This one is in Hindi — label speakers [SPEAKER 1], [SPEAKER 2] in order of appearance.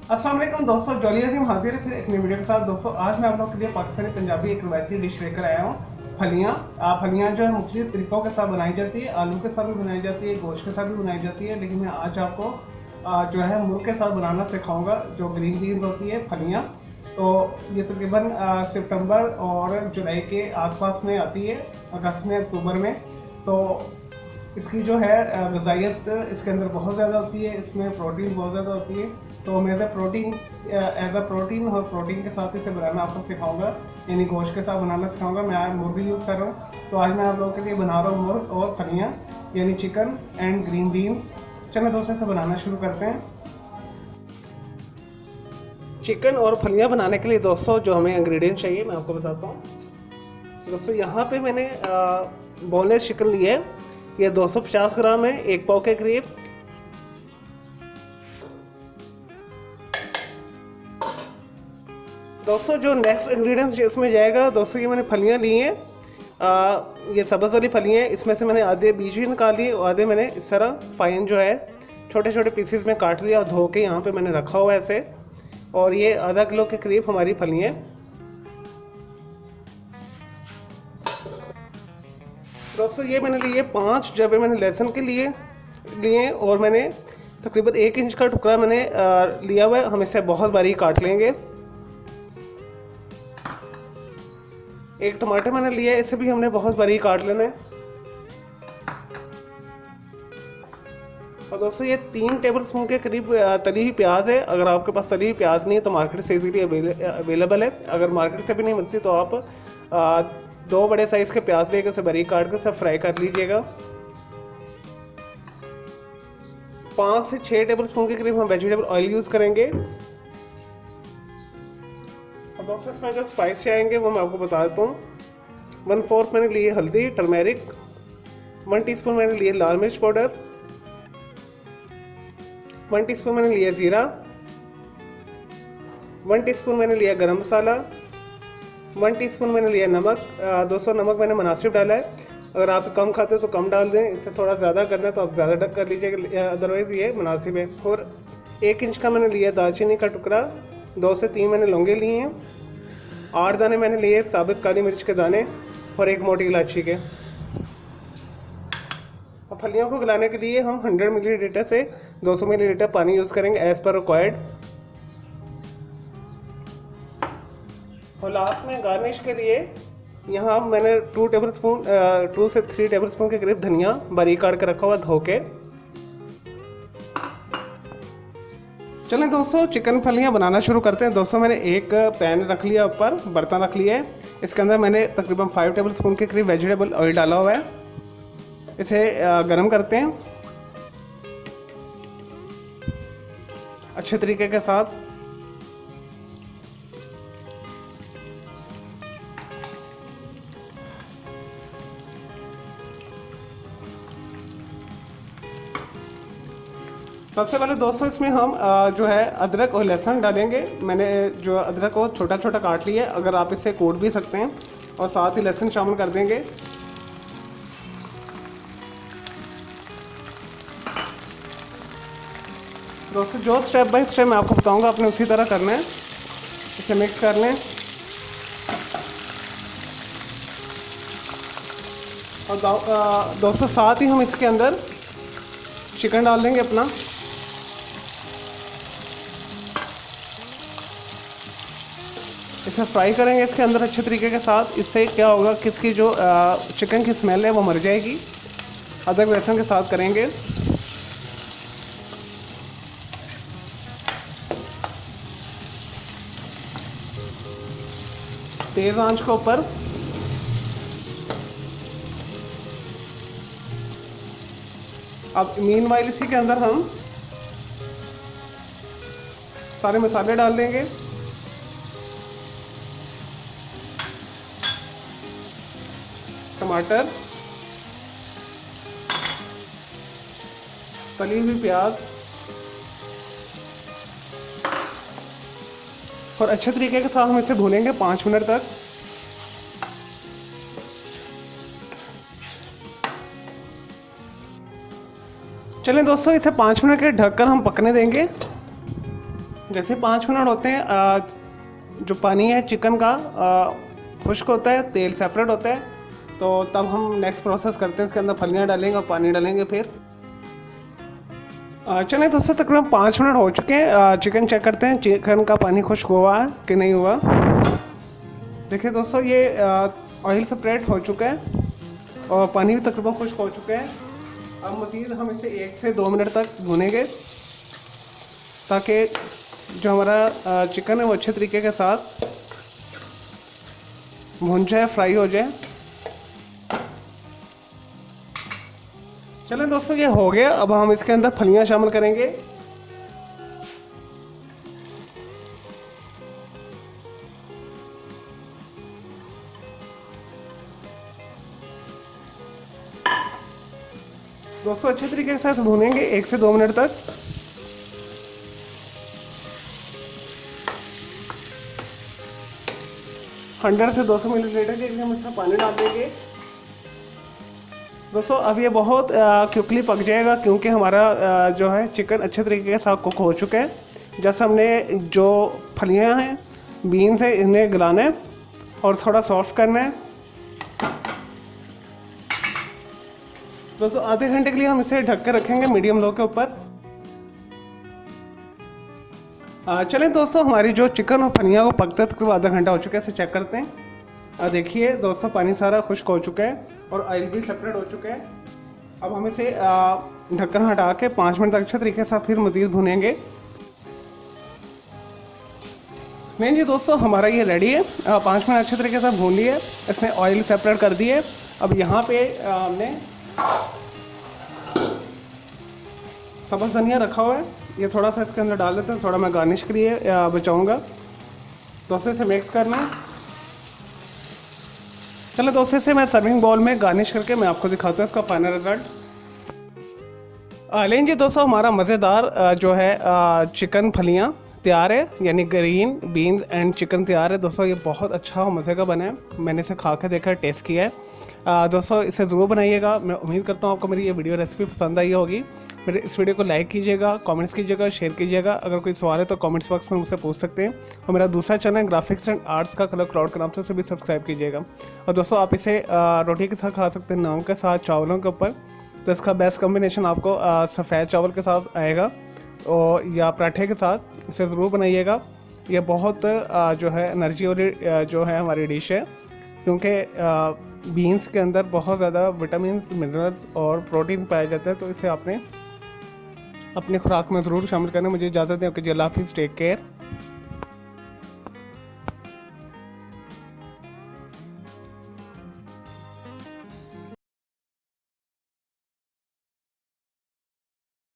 [SPEAKER 1] अस्सलाम वालेकुम दोस्तों, जॉली अजीम हाजिर है फिर एक नई वीडियो के साथ। दोस्तों आज मैं आप लोगों के लिए पाकिस्तानी पंजाबी एक रवायती डिश लेकर आया हूँ, फलियाँ। फलियाँ जो है मुख्तलिफ तरीक़ों के साथ बनाई जाती है। आलू के साथ भी बनाई जाती है, गोश्त के साथ भी बनाई जाती है, लेकिन मैं आज आपको जो है मुर्ग के साथ बनाना सिखाऊंगा, जो ग्रीन बीन्स होती है, फलियाँ। तो ये तकरीबन सितंबर और जुलाई के आसपास में आती है, अगस्त में, अक्टूबर में। तो इसकी जो है ग़िज़ाइयत इसके अंदर बहुत ज़्यादा होती है, इसमें प्रोटीन बहुत ज़्यादा होती है। तो मैं एज अ प्रोटीन और प्रोटीन के साथ इसे बनाना आपको सिखाऊंगा, यानी गोश्त के साथ बनाना सिखाऊंगा। मैं आज मुर्गी यूज़ कर रहा हूँ, तो आज मैं आप लोगों के लिए बना रहा हूँ मुर्ग और फलियाँ, यानी चिकन एंड ग्रीन बीन्स। चलो दोस्तों इसे बनाना शुरू करते हैं। चिकन और फलियाँ बनाने के लिए दोस्तों जो हमें इंग्रेडिएंट्स चाहिए मैं आपको बताता हूँ। दोस्तों यहाँ पे मैंने बोनलेस चिकन लिया है, ये 250 ग्राम है, 1 पाव के करीब। दोस्तों जो नेक्स्ट इंग्रेडिएंट्स इसमें जाएगा, दोस्तों ये मैंने फलियाँ ली हैं, ये सब्ज़ वाली फलियाँ हैं। इसमें से मैंने आधे बीज भी निकाल लिए और आधे मैंने इस तरह फाइन जो है छोटे छोटे पीसेस में काट लिया और धो के यहाँ पे मैंने रखा हुआ है ऐसे। और ये आधा किलो के करीब हमारी फलियाँ। दोस्तों ये मैंने लिए 5 जबे मैंने लहसुन के लिए और मैंने तकरीबन 1 इंच का टुकड़ा मैंने लिया हुआ है। हम इसे बहुत बारीक काट लेंगे। 1 टमाटर मैंने लिया है, इसे भी हमने बहुत बारीक काट लेना है। और दोस्तों ये 3 टेबलस्पून के करीब तली हुई प्याज है। अगर आपके पास तली हुई प्याज नहीं है तो मार्केट से इजीली अवेलेबल है। अगर मार्केट से भी नहीं मिलती तो आप 2 बड़े साइज़ के प्याज लेकर उसे बारीक काट कर उसे फ्राई कर लीजिएगा। 5 से 6 टेबलस्पून के करीब हम वेजिटेबल ऑयल यूज़ करेंगे। और दोस्तों इसमें जो स्पाइस आएंगे वो मैं आपको बता देता हूँ। 1/4 मैंने लिए हल्दी टर्मेरिक, 1 टीस्पून मैंने लिए लाल मिर्च पाउडर, 1 टीस्पून मैंने लिया ज़ीरा, 1 टीस्पून मैंने लिया गरम मसाला, 1 टीस्पून मैंने लिया नमक। दोस्तों नमक मैंने मुनासिब डाला है, अगर आप कम खाते हो तो कम डाल दें, इससे थोड़ा ज़्यादा करना है तो आप ज़्यादा कर लीजिएगा, अदरवाइज़ ये मुनासिब है। और 1 इंच का मैंने लिया दालचीनी का टुकड़ा, 2 से 3 मैंने लौंगे लिए हैं, 8 दाने मैंने लिए साबित काली मिर्च के दाने और 1 मोटी इलायची के। और फलियों को गलाने के लिए हम 100 मिलीलीटर से 200 मिलीलीटर पानी यूज़ करेंगे एज़ पर रिक्वायर्ड। और लास्ट में गार्निश के लिए यहाँ मैंने 2 से 3 टेबलस्पून के करीब धनिया बारीक काट के रखा हुआ धो के। चलें दोस्तों चिकन फलियाँ बनाना शुरू करते हैं। दोस्तों मैंने एक पैन रख लिया, ऊपर बर्तन रख लिया है, इसके अंदर मैंने तकरीबन 5 टेबलस्पून के करीब वेजिटेबल ऑयल डाला हुआ है। इसे गरम करते हैं अच्छे तरीके के साथ। सबसे पहले दोस्तों इसमें हम जो है अदरक और लहसुन डालेंगे। मैंने जो अदरक को छोटा छोटा काट लिया है, अगर आप इसे कूट भी सकते हैं, और साथ ही लहसुन शामिल कर देंगे। दोस्तों जो स्टेप बाय स्टेप मैं आपको बताऊंगा आपने उसी तरह करना है। इसे मिक्स कर लें और दोस्तों साथ ही हम इसके अंदर चिकन डाल देंगे अपना। इसे फ्राई करेंगे इसके अंदर अच्छे तरीके के साथ। इससे क्या होगा कि इसकी जो चिकन की स्मेल है वो मर जाएगी। अदरक लहसुन के साथ करेंगे। तेज़ आंच के ऊपर अब मीनवाइल इसी के अंदर हम सारे मसाले डाल देंगे। टमाटर, तली हुई प्याज और अच्छे तरीके के साथ हम इसे भूनेंगे 5 मिनट तक। चलें दोस्तों इसे 5 मिनट के ढककर हम पकने देंगे। जैसे 5 मिनट होते हैं, जो पानी है चिकन का खुश्क होता है, तेल सेपरेट होता है, तो तब हम नेक्स्ट प्रोसेस करते हैं, इसके अंदर फलियाँ डालेंगे और पानी डालेंगे। फिर चलिए दोस्तों, तकरीबन 5 मिनट हो चुके हैं। चिकन चेक करते हैं चिकन का पानी खुश्क हुआ है कि नहीं हुआ। देखिए दोस्तों, ये ऑयल सेपरेट हो चुका है और पानी भी तकरीबन खुश्क हो चुका है। अब मज़ीद हम इसे 1 से 2 मिनट तक भूनेंगे ताकि जो हमारा चिकन है वो अच्छे तरीके के साथ भुन जाए, फ्राई हो जाए। चलें दोस्तों, ये हो गया। अब हम इसके अंदर फलियां शामिल करेंगे। दोस्तों अच्छे तरीके के साथ भूनेंगे 1 से 2 मिनट तक। हंड्रेड से 200 मिलीलीटर के हम इसमें पानी डाल देंगे। दोस्तों अब ये बहुत क्विकली पक जाएगा क्योंकि हमारा जो है चिकन अच्छे तरीके के साथ कुक हो चुका है। जैसे हमने जो फलियां हैं, बीन्स है, इन्हें गलाना है और थोड़ा सॉफ्ट करना है। दोस्तों आधे घंटे के लिए हम इसे ढक कर रखेंगे मीडियम लो के ऊपर। चलें दोस्तों, हमारी जो चिकन और फलियां को पकते तकरीबन आधा घंटा हो चुका है, इसे चेक करते हैं। देखिए दोस्तों, पानी सारा खुश्क हो चुका है और ऑयल भी सेपरेट हो चुका है। अब हम इसे ढक्कन हटा के 5 मिनट तक अच्छे तरीके से फिर मज़ीद भुनेंगे। नहीं जी दोस्तों, हमारा ये रेडी है। 5 मिनट अच्छे तरीके से भून लिए, इसमें ऑयल सेपरेट कर दिए। अब यहाँ पे हमने सब्ज़ धनिया रखा हुआ है, ये थोड़ा सा इसके अंदर डाल देते हैं, थोड़ा मैं गार्निश के लिए बचाऊँगा। दोस्तों इसे मिक्स करना है। चलो दोस्तों, इसे मैं सर्विंग बाउल में गार्निश करके मैं आपको दिखाता हूँ इसका फाइनल रिजल्ट। लें जी दोस्तों, हमारा मज़ेदार जो है चिकन फलियाँ तैयार है, यानी ग्रीन बीन्स एंड चिकन तैयार है। दोस्तों ये बहुत अच्छा और मज़े का बना है, मैंने इसे खा के देखा, टेस्ट किया है। दोस्तों इसे ज़रूर बनाइएगा। मैं उम्मीद करता हूँ आपको मेरी ये वीडियो रेसिपी पसंद आई होगी। मेरे इस वीडियो को लाइक कीजिएगा, कमेंट्स कीजिएगा, शेयर कीजिएगा। अगर कोई सवाल है तो कमेंट्स बॉक्स में मुझसे पूछ सकते हैं। और मेरा दूसरा चैनल ग्राफिक्स एंड आर्ट्स का कलर क्राउड के नाम से उसे भी सब्सक्राइब कीजिएगा। और दोस्तों आप इसे रोटी के साथ खा सकते हैं, नान के साथ, चावलों के ऊपर। तो इसका बेस्ट कॉम्बिनेशन आपको सफ़ेद चावल के साथ आएगा और या पराठे के साथ। इसे ज़रूर बनाइएगा। ये बहुत जो है एनर्जी वाली जो है हमारी डिश है, क्योंकि बीन्स के अंदर बहुत ज़्यादा विटामिन, मिनरल्स और प्रोटीन पाया जाता है। तो इसे आपने अपनी खुराक में ज़रूर शामिल करना। मुझे इजाज़त दें। ओके जी, अल्लाह हाफिज़, टेक केयर।